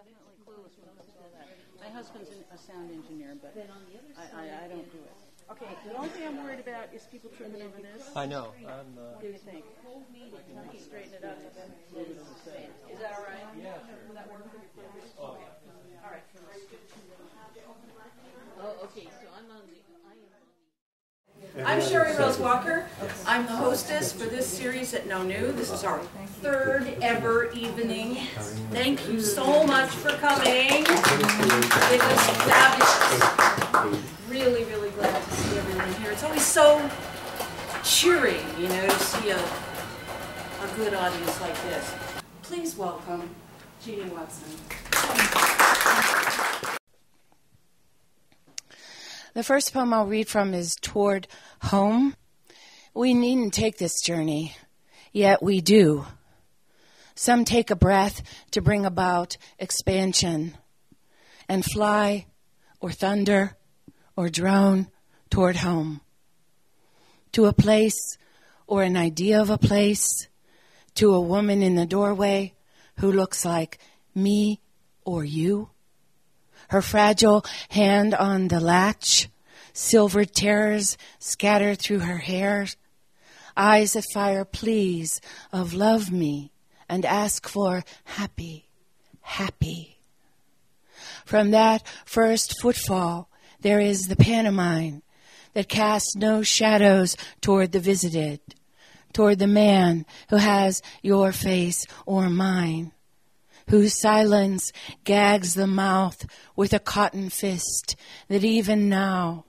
definitely clueless when it comes to that. My husband's a sound engineer, but I don't do it. Okay, the only thing I'm worried about is people tripping over this. I know. What do you think? Let me straighten it up. Is that all right? Yeah, sure. Will that work for you? Oh, yeah. All right. Oh, okay. So I'm Sherri-Rose Walker. I'm the hostess for this series at No New. This is our third ever evening. Thank you so much for coming. It was fabulous. Really, really glad to see everyone here. It's always so cheering, to see a good audience like this. Please welcome Jeannie Watson. The first poem I'll read from is Toward Home. We needn't take this journey, yet we do. Some take a breath to bring about expansion and fly or thunder or drone toward home. To a place or an idea of a place, to a woman in the doorway who looks like me or you. Her fragile hand on the latch, silver terrors scattered through her hair, eyes that fire pleas of love me and ask for happy, happy. From that first footfall, there is the pantomime that casts no shadows toward the visited, toward the man who has your face or mine, whose silence gags the mouth with a cotton fist that even now,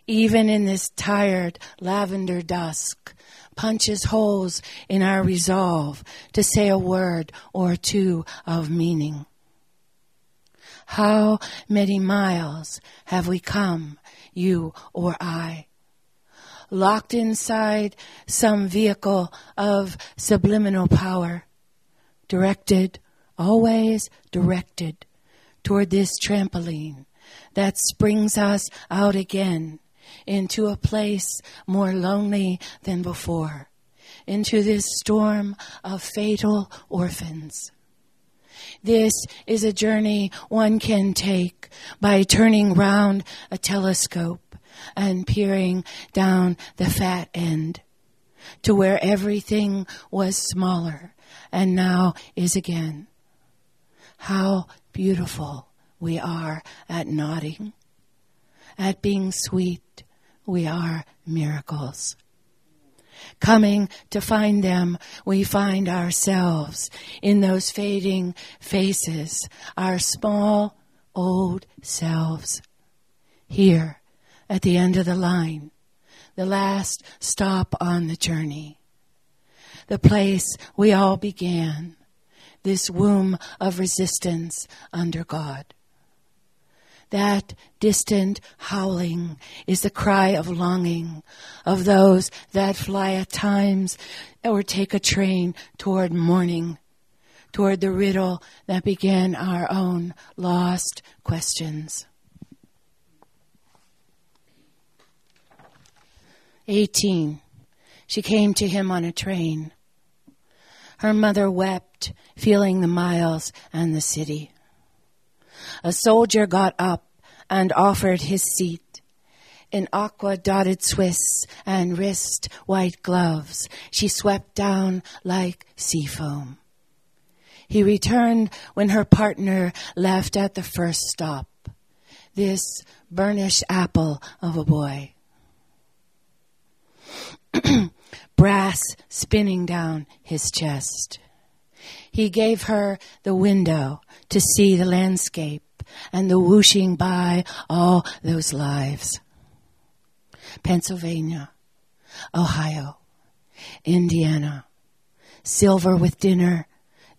even in this tired lavender dusk, punches holes in our resolve to say a word or two of meaning. How many miles have we come, you or I, locked inside some vehicle of subliminal power, directed, always directed, toward this trampoline that springs us out again into a place more lonely than before, into this storm of fatal orphans. This is a journey one can take by turning round a telescope and peering down the fat end to where everything was smaller and now is again. How beautiful we are at nodding. At being sweet, we are miracles. Coming to find them, we find ourselves in those fading faces, our small, old selves. Here, at the end of the line, the last stop on the journey. The place we all began, this womb of resistance under God. That distant howling is the cry of longing of those that fly at times or take a train toward morning, toward the riddle that began our own lost questions. 18. She came to him on a train. Her mother wept, feeling the miles and the city. A soldier got up and offered his seat. In aqua-dotted Swiss and wrist-white gloves, she swept down like sea foam. He returned when her partner left at the first stop, this burnished apple of a boy. Brass spinning down his chest. He gave her the window to see the landscape and the whooshing by all those lives. Pennsylvania, Ohio, Indiana, silver with dinner,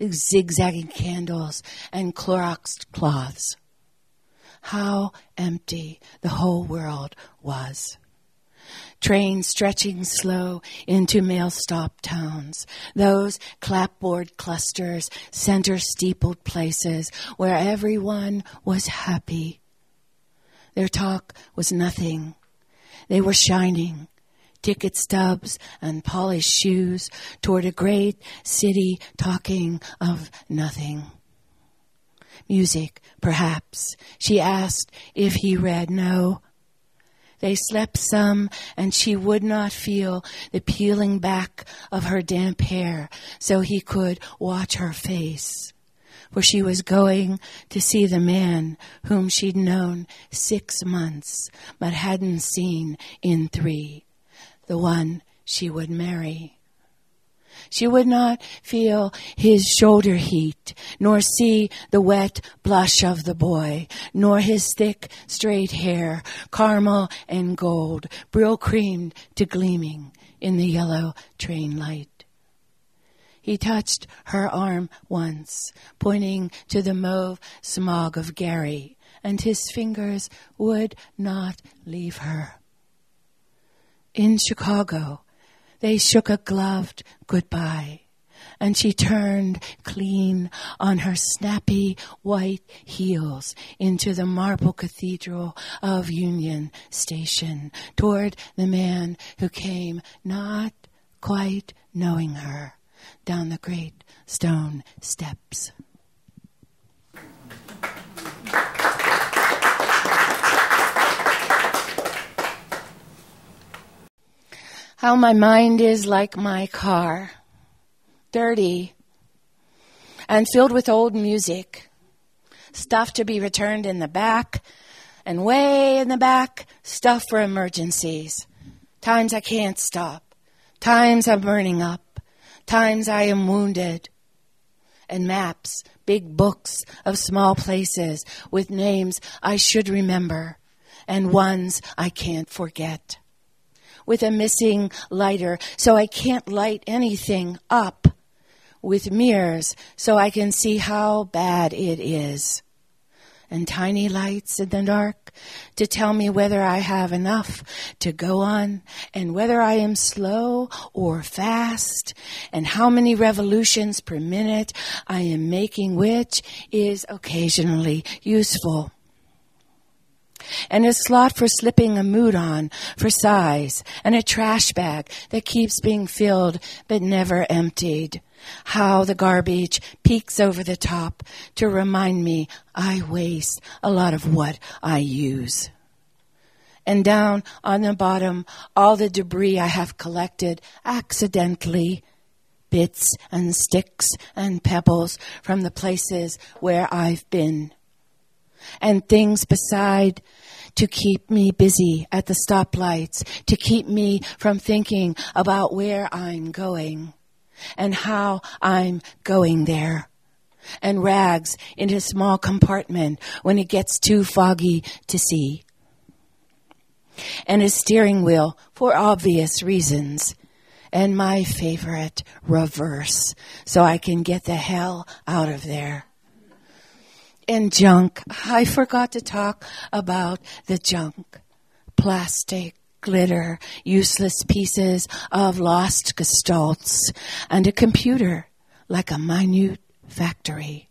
zigzagging candles and Cloroxed cloths. How empty the whole world was. Trains stretching slow into mail-stop towns, those clapboard clusters, center-steepled places where everyone was happy. Their talk was nothing. They were shining, ticket stubs and polished shoes toward a great city talking of nothing. music, perhaps. She asked if he read. No. They slept some, and she would not feel the peeling back of her damp hair, so he could watch her face. For she was going to see the man whom she'd known 6 months, but hadn't seen in 3, the one she would marry. She would not feel his shoulder heat, nor see the wet blush of the boy, nor his thick, straight hair, caramel and gold, brill-creamed to gleaming in the yellow train light. He touched her arm once, pointing to the mauve smog of Gary, and his fingers would not leave her. In Chicago, they shook a gloved goodbye, and she turned clean on her snappy white heels into the marble cathedral of Union Station toward the man who came not quite knowing her down the great stone steps. How my mind is like my car, dirty and filled with old music, stuff to be returned in the back, and way in the back, stuff for emergencies. Times I can't stop, times I'm burning up, times I am wounded. And maps, big books of small places with names I should remember and ones I can't forget. With a missing lighter so I can't light anything up. With mirrors so I can see how bad it is. And tiny lights in the dark to tell me whether I have enough to go on and whether I am slow or fast and how many revolutions per minute I am making, which is occasionally useful. And a slot for slipping a mood on for size, and a trash bag that keeps being filled but never emptied. How the garbage peeks over the top to remind me I waste a lot of what I use. And down on the bottom, all the debris I have collected accidentally, bits and sticks and pebbles from the places where I've been. And things beside to keep me busy at the stoplights, to keep me from thinking about where I'm going and how I'm going there. And rags in a small compartment when it gets too foggy to see. And a steering wheel for obvious reasons. And my favorite, reverse, so I can get the hell out of there. And junk. I forgot to talk about the junk. Plastic, glitter, useless pieces of lost gestalts, and a computer like a minute factory,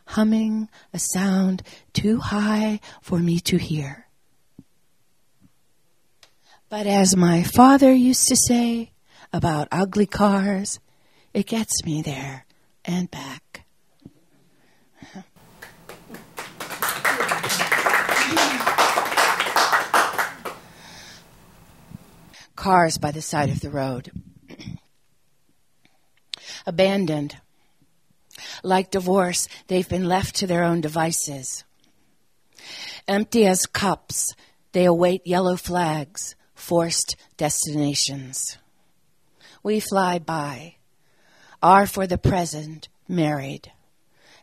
humming a sound too high for me to hear. But as my father used to say about ugly cars, it gets me there and back. Cars by the side of the road. Abandoned. Like divorce, they've been left to their own devices. Empty as cups, they await yellow flags, forced destinations. We fly by, are for the present married,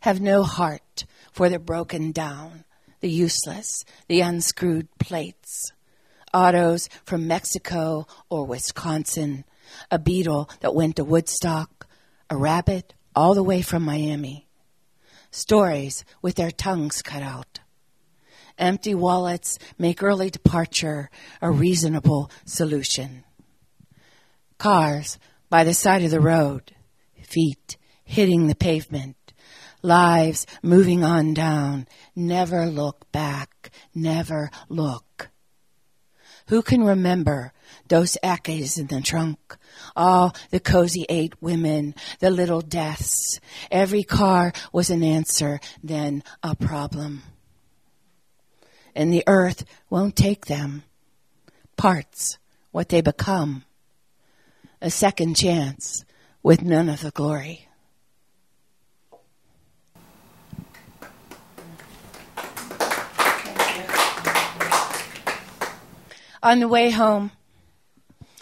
have no heart for the broken down, the useless, the unscrewed plates. Autos from Mexico or Wisconsin, a beetle that went to Woodstock, a rabbit all the way from Miami. Stories with their tongues cut out. Empty wallets make early departure a reasonable solution. Cars by the side of the road, feet hitting the pavement, lives moving on down, never look back, never look. Who can remember those Akes in the trunk? All the cozy 8 women, the little deaths. Every car was an answer, then a problem. And the earth won't take them. Parts, what they become. A second chance with none of the glory. On the way home,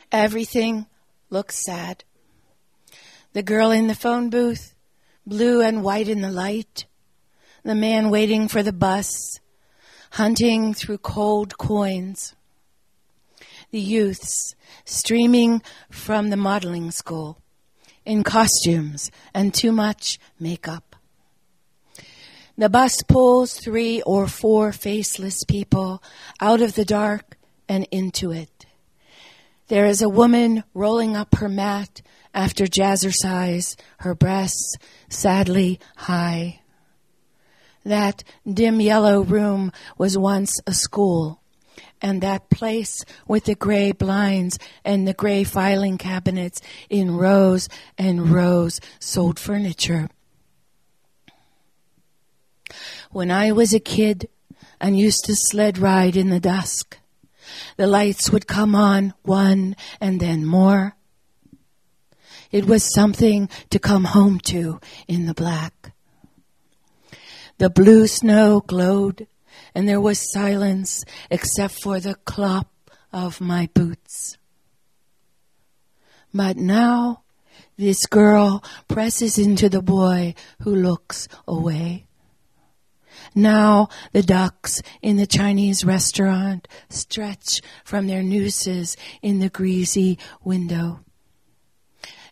everything looks sad. The girl in the phone booth, blue and white in the light. The man waiting for the bus, hunting through cold coins. The youths streaming from the modeling school in costumes and too much makeup. The bus pulls 3 or 4 faceless people out of the dark and into it. There is a woman rolling up her mat after jazzercise, her breasts sadly high. That dim yellow room was once a school, and that place with the gray blinds and the gray filing cabinets in rows and rows sold furniture. When I was a kid and used to sled ride in the dusk, the lights would come on, one and then more. It was something to come home to in the black. The blue snow glowed, and there was silence except for the clop of my boots. But now this girl presses into the boy who looks away. Now the ducks in the Chinese restaurant stretch from their nooses in the greasy window.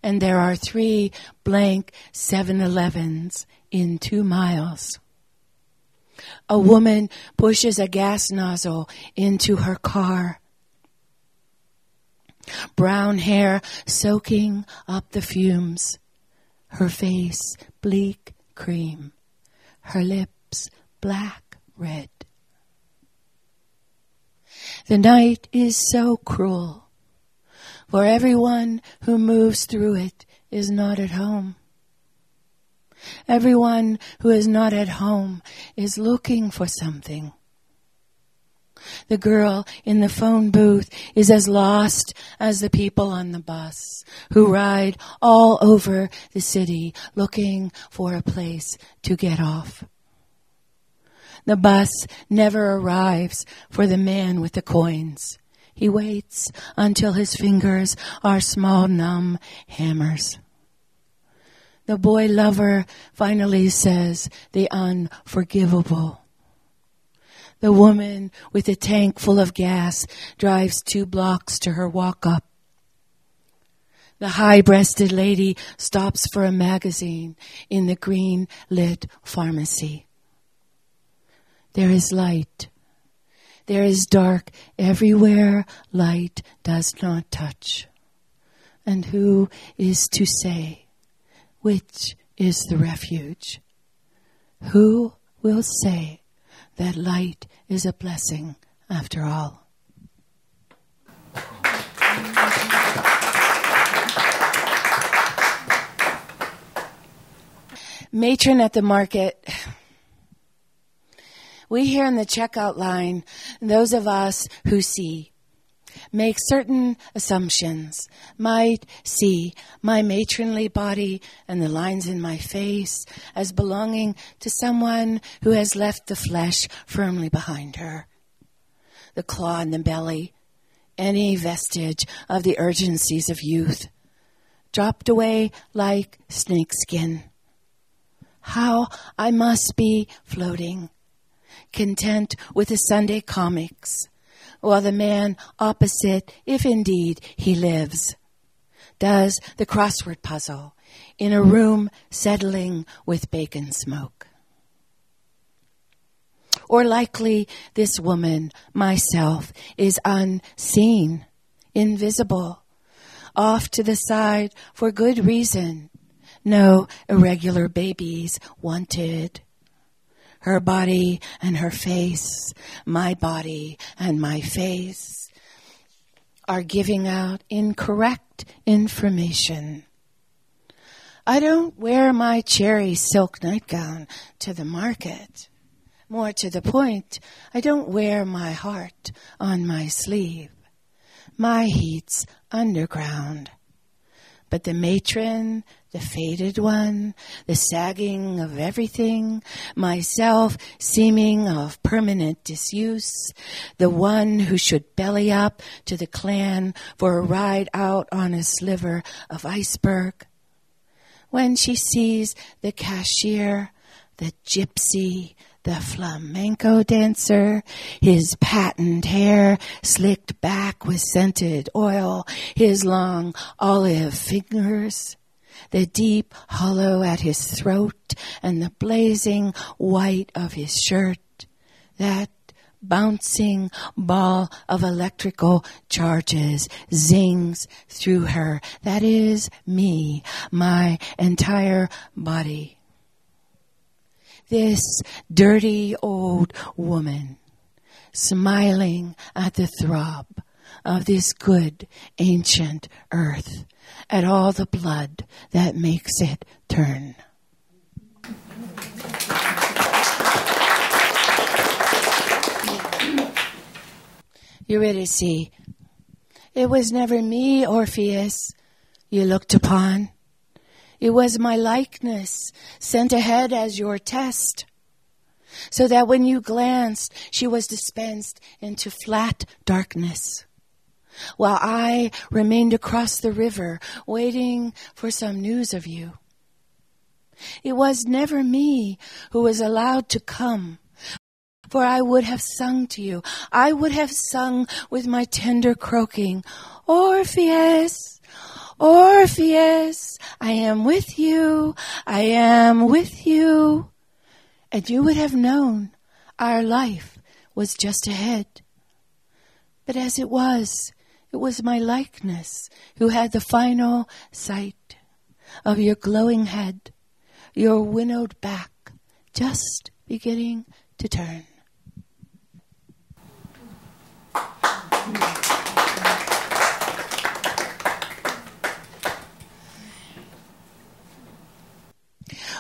And there are 3 blank 7-Elevens in 2 miles. A woman pushes a gas nozzle into her car. Brown hair soaking up the fumes. Her face bleak cream. Her lips black red. The night is so cruel, for everyone who moves through it is not at home. Everyone who is not at home is looking for something. The girl in the phone booth is as lost as the people on the bus who ride all over the city looking for a place to get off. The bus never arrives for the man with the coins. He waits until his fingers are small, numb hammers. The boy lover finally says the unforgivable. The woman with a tank full of gas drives 2 blocks to her walk-up. The high-breasted lady stops for a magazine in the green-lit pharmacy. There is light. There is dark everywhere light does not touch. And who is to say which is the refuge? Who will say that light is a blessing after all? Matron at the market. We here in the checkout line, those of us who see, make certain assumptions, might see my matronly body and the lines in my face as belonging to someone who has left the flesh firmly behind her. The claw in the belly, any vestige of the urgencies of youth, dropped away like snakeskin. How I must be floating, content with the Sunday comics, while the man opposite, if indeed he lives, does the crossword puzzle in a room settling with bacon smoke. Or likely this woman, myself, is unseen, invisible, off to the side for good reason. No irregular babies wanted. Her body and her face, my body and my face, are giving out incorrect information. I don't wear my cherry silk nightgown to the market. More to the point, I don't wear my heart on my sleeve. My heat's underground. But the matron, the faded one, the sagging of everything, myself seeming of permanent disuse, the one who should belly up to the clan for a ride out on a sliver of iceberg. When she sees the cashier, the gypsy, the flamenco dancer, his patent hair slicked back with scented oil, his long olive fingers, the deep hollow at his throat, and the blazing white of his shirt, that bouncing ball of electrical charges zings through her. That is me, my entire body. This dirty old woman, smiling at the throb of this good ancient earth, at all the blood that makes it turn. Eurydice, it was never me, Orpheus, you looked upon. It was my likeness sent ahead as your test, so that when you glanced, she was dispensed into flat darkness, while I remained across the river, waiting for some news of you. It was never me who was allowed to come, for I would have sung to you. I would have sung with my tender croaking, Orpheus, Orpheus, I am with you, I am with you. And you would have known our life was just ahead. But as it was my likeness who had the final sight of your glowing head, your winnowed back, just beginning to turn.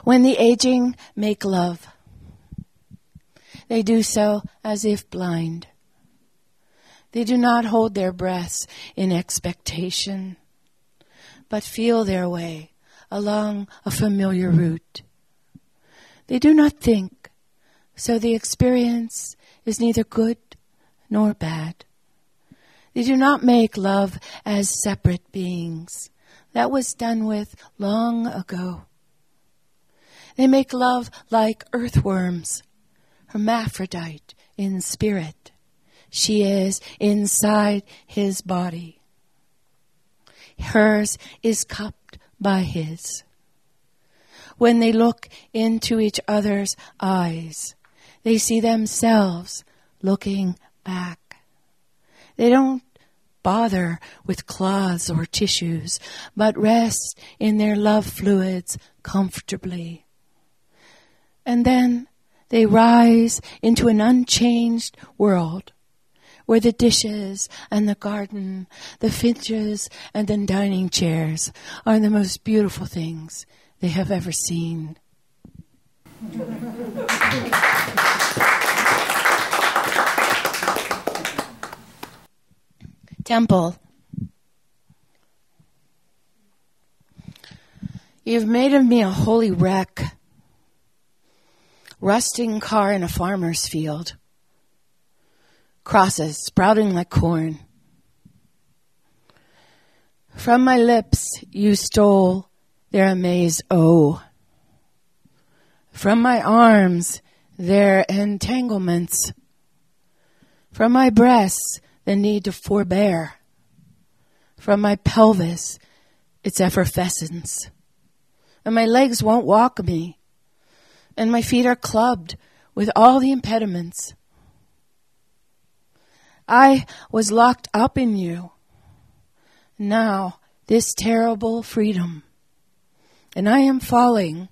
When the aging make love, they do so as if blind. They do not hold their breaths in expectation, but feel their way along a familiar route. They do not think, so the experience is neither good nor bad. They do not make love as separate beings. That was done with long ago. They make love like earthworms, hermaphrodite in spirit. She is inside his body. Hers is cupped by his. When they look into each other's eyes, they see themselves looking back. They don't bother with cloths or tissues, but rest in their love fluids comfortably. And then they rise into an unchanged world where the dishes and the garden, the finches and the dining chairs are the most beautiful things they have ever seen. Temple. You've made of me a holy wreck. Rusting car in a farmer's field. Crosses sprouting like corn. From my lips you stole their amaze, oh. From my arms their entanglements. From my breasts the need to forbear. From my pelvis its effervescence. And my legs won't walk me. And my feet are clubbed with all the impediments. I was locked up in you. Now, this terrible freedom. And I am falling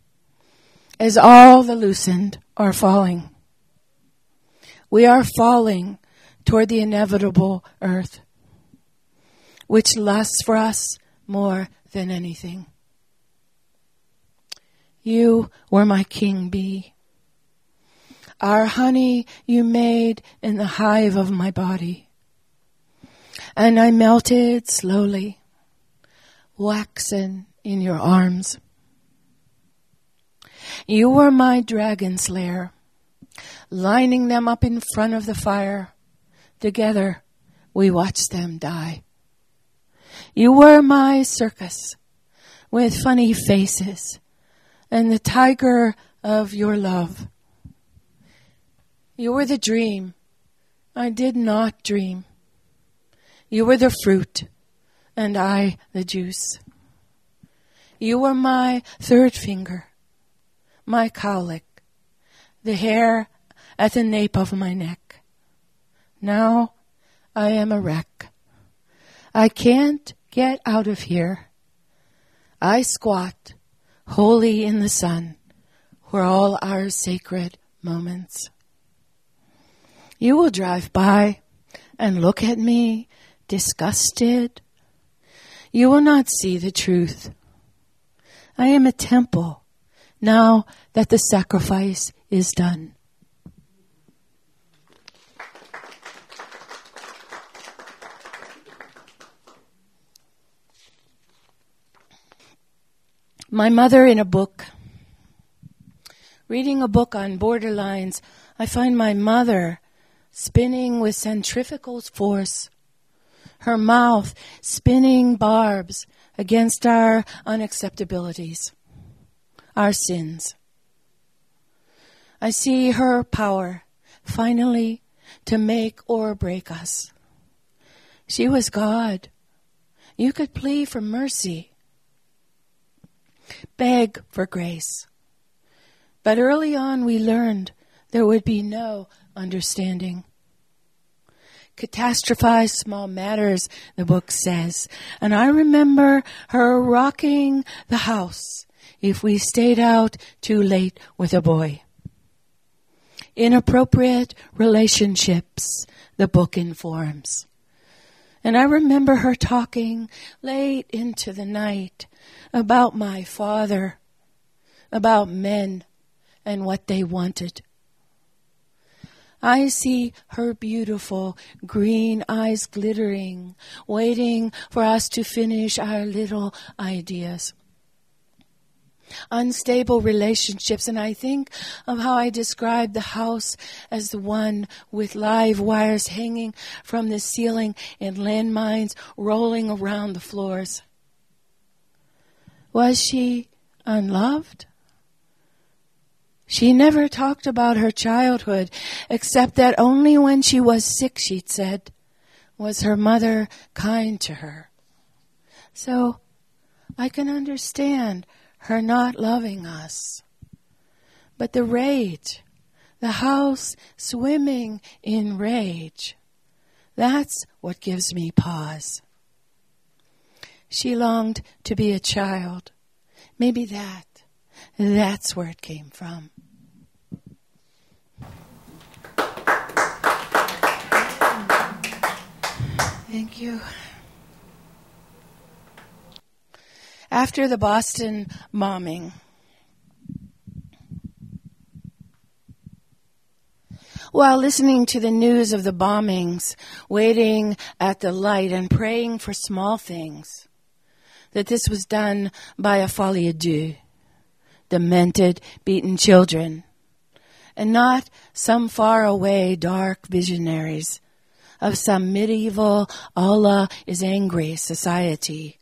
as all the loosened are falling. We are falling toward the inevitable earth. which lusts for us more than anything. You were my king bee. Our honey you made in the hive of my body. And I melted slowly, waxen in your arms. You were my dragon slayer, lining them up in front of the fire. Together we watched them die. You were my circus with funny faces and the tiger of your love. You were the dream I did not dream. You were the fruit and I the juice. You were my third finger, my cowlick, the hair at the nape of my neck. Now I am a wreck. I can't get out of here. I squat, holy in the sun, where all our sacred moments. You will drive by and look at me, disgusted. You will not see the truth. I am a temple, now that the sacrifice is done. My mother in a book. Reading a book on borderlines, I find my mother spinning with centrifugal force, her mouth spinning barbs against our unacceptabilities, our sins. I see her power, finally, to make or break us. She was God. You could plead for mercy, beg for grace. But early on we learned there would be no understanding. Catastrophize small matters, the book says. And I remember her rocking the house if we stayed out too late with a boy. Inappropriate relationships, the book informs. And I remember her talking late into the night about my father, about men and what they wanted. I see her beautiful green eyes glittering, waiting for us to finish our little ideas. Unstable relationships, and I think of how I described the house as the one with live wires hanging from the ceiling and landmines rolling around the floors. Was she unloved? She never talked about her childhood, except that only when she was sick, she'd said, was her mother kind to her. So I can understand her not loving us. But the rage, the house swimming in rage, that's what gives me pause. She longed to be a child. Maybe that's where it came from. Thank you. After the Boston bombing, while listening to the news of the bombings, waiting at the light and praying for small things, that this was done by a folie à deux, demented, beaten children, and not some faraway dark visionaries of some medieval Allah is angry society.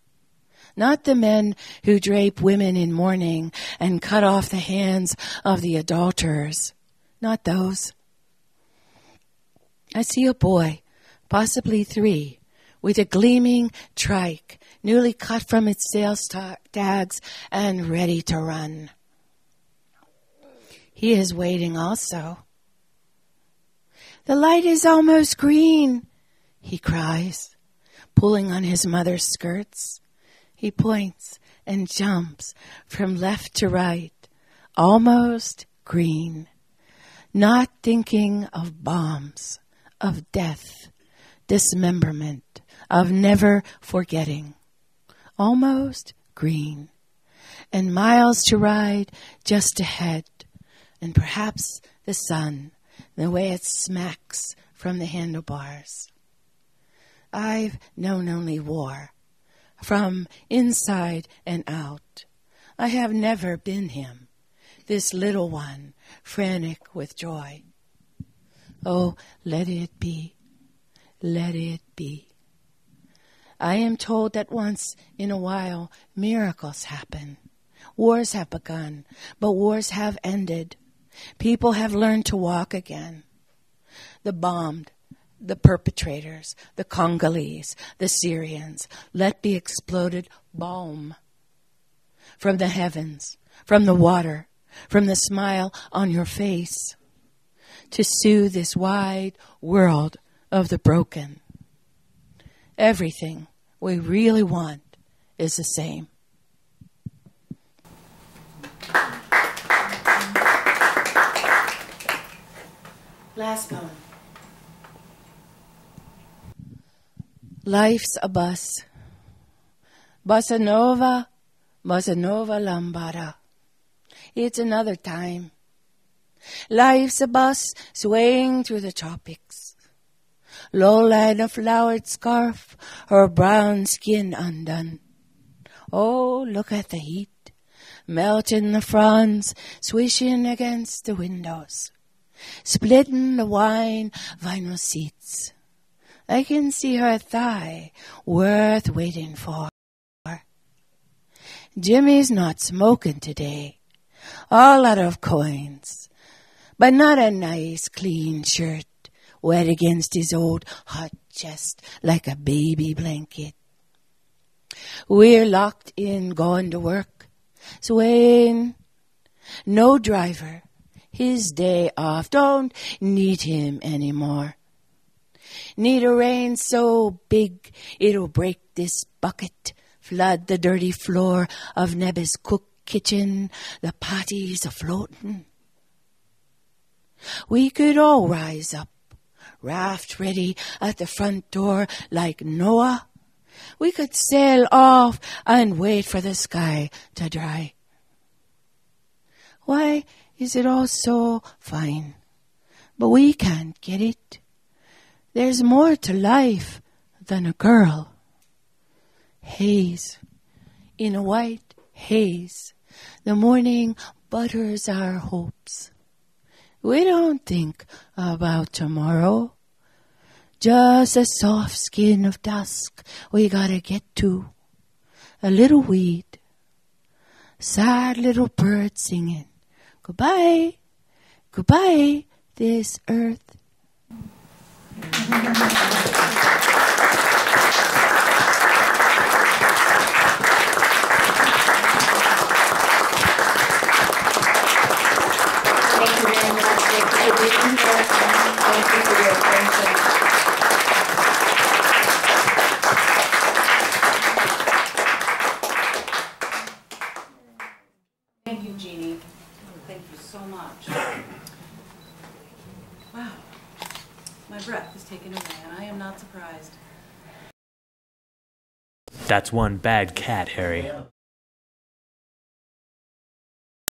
Not the men who drape women in mourning and cut off the hands of the adulterers. Not those. I see a boy, possibly 3, with a gleaming trike, newly cut from its sales tags and ready to run. He is waiting also. The light is almost green, he cries, pulling on his mother's skirts. He points and jumps from left to right, almost green, not thinking of bombs, of death, dismemberment, of never forgetting. Almost green, and miles to ride just ahead, and perhaps the sun, the way it smacks from the handlebars. I've known only war, from inside and out. I have never been him, this little one, frantic with joy. Oh, let it be, let it be. I am told that once in a while miracles happen. Wars have begun, but wars have ended. People have learned to walk again. The bombed, the perpetrators, the Congolese, the Syrians, let the exploded balm from the heavens, from the water, from the smile on your face, to soothe this wide world of the broken. Everything we really want is the same. Last poem. Life's a bus. Bossa nova lambada. It's another time. Life's a bus swaying through the tropics. Lowland, a flowered scarf, her brown skin undone. Oh, look at the heat, melting the fronds, swishing against the windows, splitting the wine vinyl seats. I can see her thigh, worth waiting for. Jimmy's not smoking today, all out of coins, but not a nice clean shirt, wet against his old hot chest like a baby blanket. We're locked in, going to work, swaying. No driver, his day off, don't need him anymore. Need a rain so big it'll break this bucket, flood the dirty floor of Neba's cook kitchen, the potties a-floating. We could all rise up, raft ready at the front door like Noah. We could sail off and wait for the sky to dry. Why is it all so fine, but we can't get it? There's more to life than a girl. Haze, in a white haze, the morning butters our hopes. We don't think about tomorrow, just a soft skin of dusk we gotta get to. A little weed, sad little bird singing, goodbye, goodbye, this earth. Thank you, Jeannie. Thank you so much. Wow. My breath is taken away, and I am not surprised. That's one bad cat, Harry.